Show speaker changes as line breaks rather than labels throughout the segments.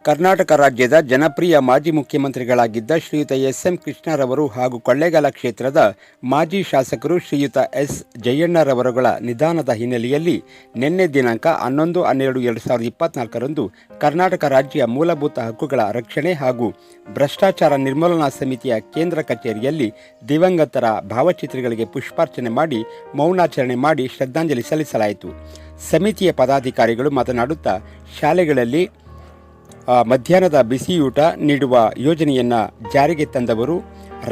ಕರ್ನಾಟಕ ರಾಜ್ಯದ ಜನಪ್ರಿಯ ಮಾಜಿ ಮುಖ್ಯಮಂತ್ರಿಗಳಾಗಿದ್ದ ಶ್ರೀಯುತ ಎಸ್.ಎಂ. ಕೃಷ್ಣರವರು ಹಾಗೂ ಕೊಳ್ಳೇಗಾಲ ಕ್ಷೇತ್ರದ ಮಾಜಿ ಶಾಸಕರು ಶ್ರೀಯುತ ಎಸ್. ಜಯಣ್ಣರವರುಗಳ ನಿಧನದ ಹಿನ್ನೆಲೆಯಲ್ಲಿ ನಿನ್ನೆ ದಿನಾಂಕ 11-12-2024ರಂದು ಕರ್ನಾಟಕ ರಾಜ್ಯ ಮೂಲಭೂತ ಹಕ್ಕುಗಳ ರಕ್ಷಣೆ ಹಾಗೂ ಭ್ರಷ್ಟಾಚಾರ ನಿರ್ಮೂಲನಾ ಸಮಿತಿಯ ಕೇಂದ್ರ ಕಚೇರಿಯಲ್ಲಿ ದಿವಂಗತರ ಭಾವಚಿತ್ರಗಳಿಗೆ ಪುಷ್ಪಾರ್ಚನೆ ಮಾಡಿ ಮೌನಾಚರಣೆ ಮಾಡಿ ಶ್ರದ್ಧಾಂಜಲಿ ಸಲ್ಲಿಸಲಾಯಿತು. ಸಮಿತಿಯ ಪದಾಧಿಕಾರಿಗಳು ಮಾತನಾಡುತ್ತಾ, ಶಾಲೆಗಳಲ್ಲಿ ಮಧ್ಯಾಹ್ನದ ಬಿಸಿಯೂಟ ನೀಡುವ ಯೋಜನೆಯನ್ನು ಜಾರಿಗೆ ತಂದವರು,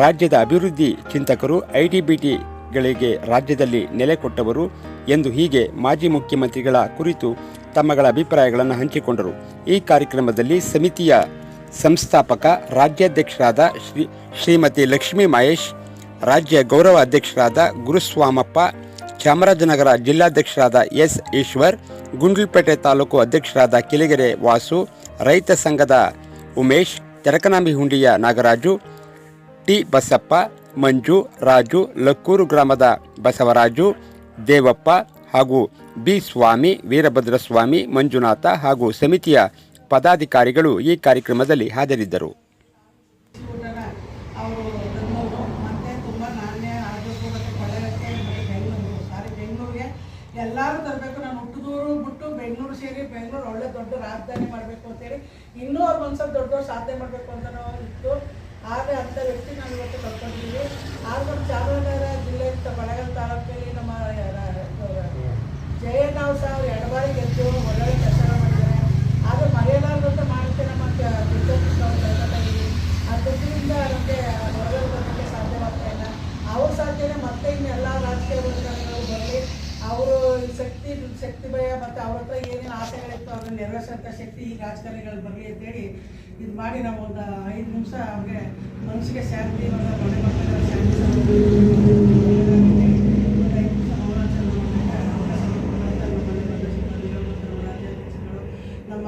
ರಾಜ್ಯದ ಅಭಿವೃದ್ಧಿ ಚಿಂತಕರು, ಐಟಿ-ಬಿಟಿಗಳಿಗೆ ರಾಜ್ಯದಲ್ಲಿ ನೆಲೆಕೊಟ್ಟವರು ಎಂದು ಹೀಗೆ ಮಾಜಿ ಮುಖ್ಯಮಂತ್ರಿಗಳ ಕುರಿತು ತಮ್ಮಗಳ ಅಭಿಪ್ರಾಯಗಳನ್ನು ಹಂಚಿಕೊಂಡರು. ಈ ಕಾರ್ಯಕ್ರಮದಲ್ಲಿ ಸಮಿತಿಯ ಸಂಸ್ಥಾಪಕ ರಾಜ್ಯಾಧ್ಯಕ್ಷರಾದ ಶ್ರೀಮತಿ ಲಕ್ಷ್ಮೀ ಮಹೇಶ್, ರಾಜ್ಯ ಗೌರವ ಅಧ್ಯಕ್ಷರಾದ ಗುರುಸ್ವಾಮಪ್ಪ, ಚಾಮರಾಜನಗರ ಜಿಲ್ಲಾಧ್ಯಕ್ಷರಾದ ಎಸ್. ಈಶ್ವರ್, ಗುಂಡ್ಲುಪೇಟೆ ತಾಲೂಕು ಅಧ್ಯಕ್ಷರಾದ ಕಿಲಿಗೆರೆ ವಾಸು, ರೈತ ಸಂಘದ ಉಮೇಶ್, ತೆರಕನಾಂಬಿ ಹುಂಡಿಯ ನಾಗರಾಜು, ಟಿ. ಬಸಪ್ಪ, ಮಂಜು, ರಾಜು, ಲಕ್ಕೂರು ಗ್ರಾಮದ ಬಸವರಾಜು, ದೇವಪ್ಪ ಹಾಗೂ ಬಿ. ಸ್ವಾಮಿ, ವೀರಭದ್ರಸ್ವಾಮಿ, ಮಂಜುನಾಥ ಹಾಗೂ ಸಮಿತಿಯ ಪದಾಧಿಕಾರಿಗಳು ಈ ಕಾರ್ಯಕ್ರಮದಲ್ಲಿ ಹಾಜರಿದ್ದರು.
ಎಲ್ಲರೂ ತರಬೇಕು. ನಾನು ಹುಟ್ಟಿದೂರು ಬಿಟ್ಟು ಬೆಂಗಳೂರು ಸೇರಿ ಬೆಂಗಳೂರು ಒಳ್ಳೆ ದೊಡ್ಡ ರಾಜಧಾನಿ ಮಾಡಬೇಕು ಅಂತೇಳಿ ಇನ್ನೂ ಅವ್ರು ಒಂದ್ಸಲ ದೊಡ್ಡ ಸಾಧನೆ ಮಾಡಬೇಕು ಅಂತ ಇತ್ತು. ಆದರೆ ಅಂಥ ವ್ಯಕ್ತಿ ನಾವು ಇವತ್ತು ಕಲ್ತ್ಕೊಂಡಿದ್ದೀವಿ. ಆಗ ನಮ್ಮ ಚಾಮರಾಜನಗರ ಜಿಲ್ಲೆ ಬಡಗಲ್ ತಾಲೂಕಲ್ಲಿ ನಮ್ಮ ಜಯಣ್ಣ ಸಹ ಅವ್ರು ಎಡಬಾರಿ ಗೆದ್ದು ಒಳ್ಳೊಳ್ಳೆ ಕೆಲಸ ಮಾಡಿದ್ದಾರೆ. ಆದರೆ ಮರೆಯಲಾರ್ದಂತ ಮಾಡುತ್ತೆ ನಮ್ಮ ಕೃಷ್ಣ ಅವ್ರು ಕಲ್ಕೊಂಡಿದ್ದೀವಿ. ಆ ಖುಷಿಯಿಂದ ನಮಗೆ ಹೊರಗಡೆ ಬರೋಕ್ಕೆ ಸಾಧ್ಯವಾಗ್ತಾ ಇಲ್ಲ. ಅವ್ರ ಸಾಧ್ಯನೇ ಮತ್ತೆ ಇನ್ನೆಲ್ಲ ರಾಜಕೀಯ ವರ್ಗಗಳು ಬರಲಿ, ಅವರು ಶಕ್ತಿ ಭಯ ಮತ್ತು ಅವ್ರ ಹತ್ರ ಏನೇನು ಆಸೆಗಳಿತ್ತು ಅದನ್ನು ನೆರವೇರಿಸೋಂಥ ಶಕ್ತಿ ಈ ರಾಜಕಾರಣಿಗಳು ಬರಲಿ ಅಂತೇಳಿ ಇದು ಮಾಡಿ ನಾವು ಒಂದು 5 ನಿಮಿಷ ಅವ್ರಿಗೆ ಮನಸ್ಸಿಗೆ ಶಾಂತಿ ಮತ್ತು ಮನೆ ಮಕ್ಕಳ ಶಾಂತಿ ನಮ್ಮ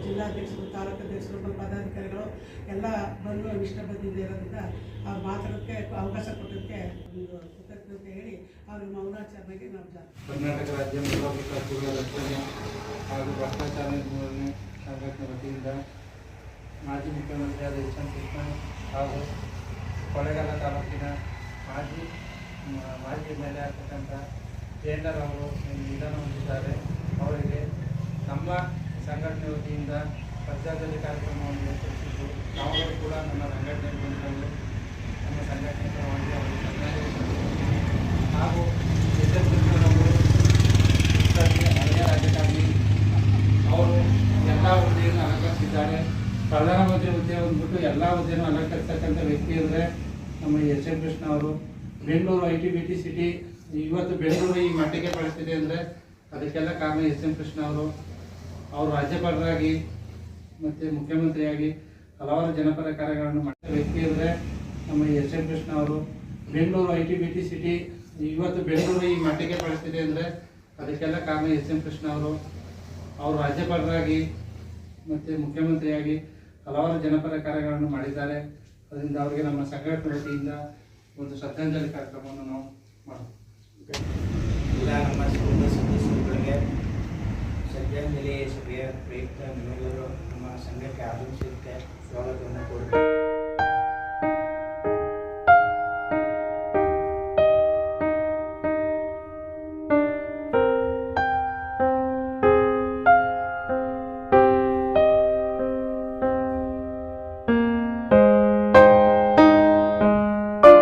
ಜಿಲ್ಲಾಧ್ಯಕ್ಷರು, ತಾಲೂಕಾಧ್ಯಕ್ಷರು, ಪದಾಧಿಕಾರಿಗಳು ಎಲ್ಲ ಬಂದು ಇಷ್ಟ ಬಂದಿರೋದ್ರಿಂದ ಅವ್ರು ಮಾತಾಡೋಕ್ಕೆ ಅವಕಾಶ ಕೊಟ್ಟೋಕ್ಕೆ ಒಂದು ಕೃತಜ್ಞತೆ ಹೇಳಿ ಅವ್ರಿಗೆ ಮೌನಾಚರಣೆಗೆ ನಾವು
ಕರ್ನಾಟಕ ರಾಜ್ಯ ಮೂಲಭೂತ ಹಕ್ಕುಗಳ ರಕ್ಷಣೆ ಹಾಗೂ ಭ್ರಷ್ಟಾಚಾರ ನಿರ್ಮೂಲನೆ ಸಂಘಟನೆ ವತಿಯಿಂದ ಮಾಜಿ ಮುಖ್ಯಮಂತ್ರಿಯಾದ ಎಸ್.ಎಂ. ಕೃಷ್ಣ ಹಾಗೂ ಕೊಳ್ಳೇಗಾಲ ತಾಲೂಕಿನ ಮಾಜಿ ಎಮ್.ಎಲ್.ಎ ಆಗ್ತಕ್ಕಂಥ ಜಯಣ್ಣರವರು ನಿಧನ ಹೊಂದಿದ್ದಾರೆ. ಅವರಿಗೆ ನಮ್ಮ ಸಂಘಟನೆ ವತಿಯಿಂದ ಶ್ರದ್ಧಾಂಜಲಿ ಕಾರ್ಯಕ್ರಮವನ್ನು ಏರ್ಪಡಿಸಿದ್ದು, ನಾವುಗಳು ಕೂಡ ನಮ್ಮ ಸಂಘಟನೆಗೆ ಬಂದಿದ್ದು ನಮ್ಮ ಸಂಘಟನೆ ಪರವಾಗಿ ಅವರಿಗೆ ಶ್ರದ್ಧಾಂಜಲಿ ಹಾಗೂ ಎಸ್.ಎಂ. ಕೃಷ್ಣರವರು ಹಳೆಯ ರಾಜಕಾರಣಿ. ಅವರು ಎಲ್ಲ ಹುದ್ದೆಯನ್ನು ಅಲಂಕರಿಸಿದ್ದಾರೆ. ಪ್ರಧಾನಮಂತ್ರಿ ಹುದ್ದೆ ಬಂದ್ಬಿಟ್ಟು ಎಲ್ಲ ಹುದ್ದೆಯನ್ನು ಅಲಂಕರಿಸ್ತಕ್ಕಂಥ ವ್ಯಕ್ತಿ ಅಂದರೆ ನಮ್ಮ ಎಸ್.ಎಂ. ಕೃಷ್ಣ ಅವರು. ಬೆಂಗಳೂರು ಐಟಿ-ಬಿಟಿ ಸಿಟಿ ಇವತ್ತು ಬೆಂಗಳೂರು ಈ ಮಟ್ಟಿಗೆ ಬಳಸ್ತಿದೆ ಅಂದರೆ ಅದಕ್ಕೆಲ್ಲ ಕಾರಣ ಎಸ್.ಎಂ. ಕೃಷ್ಣ ಅವರು. ಅವರು ರಾಜ್ಯಪಾಲರಾಗಿ ಮತ್ತು ಮುಖ್ಯಮಂತ್ರಿಯಾಗಿ ಹಲವಾರು ಜನಪರ ಕಾರ್ಯಗಳನ್ನು ಮಾಡಿದ ವ್ಯಕ್ತಿ ಅಂದರೆ ನಮ್ಮ ಎಸ್.ಎಂ. ಕೃಷ್ಣ ಅವರು. ಬೆಂಗಳೂರು ಐಟಿ-ಬಿಟಿ ಸಿಟಿ ಇವತ್ತು ಬೆಂಗಳೂರು ಈ ಮಟ್ಟಿಗೆ ಬಳಸ್ತಿದೆ ಅಂದರೆ ಅದಕ್ಕೆಲ್ಲ ಕಾರಣ ಎಸ್.ಎಂ. ಕೃಷ್ಣ ಅವರು. ಅವರು ರಾಜ್ಯಪಾಲರಾಗಿ ಮತ್ತು ಮುಖ್ಯಮಂತ್ರಿಯಾಗಿ ಹಲವಾರು ಜನಪರ ಕಾರ್ಯಗಳನ್ನು ಮಾಡಿದ್ದಾರೆ. ಅದರಿಂದ ಅವರಿಗೆ ನಮ್ಮ ಸಂಘಟನೆ ವತಿಯಿಂದ ಒಂದು ಶ್ರದ್ಧಾಂಜಲಿ ಕಾರ್ಯಕ್ರಮವನ್ನು ನಾವು ಮಾಡ್ತೀವಿ.
ಎಲ್ಲ ನಮ್ಮ ಕುಟುಂಬ ಸದಸ್ಯರುಗಳಿಗೆ ಶ್ರದ್ಧಾಂಜಲಿ ಸಭೆಯ ಪ್ರಯುಕ್ತ ನಿಮ್ಮೆಲ್ಲರೂ ನಮ್ಮ ಸಂಘಕ್ಕೆ ಆಗಮಿಸಲಿಕ್ಕೆ ಸ್ವಾಗತವನ್ನು ಕೋರುತ್ತೇವೆ.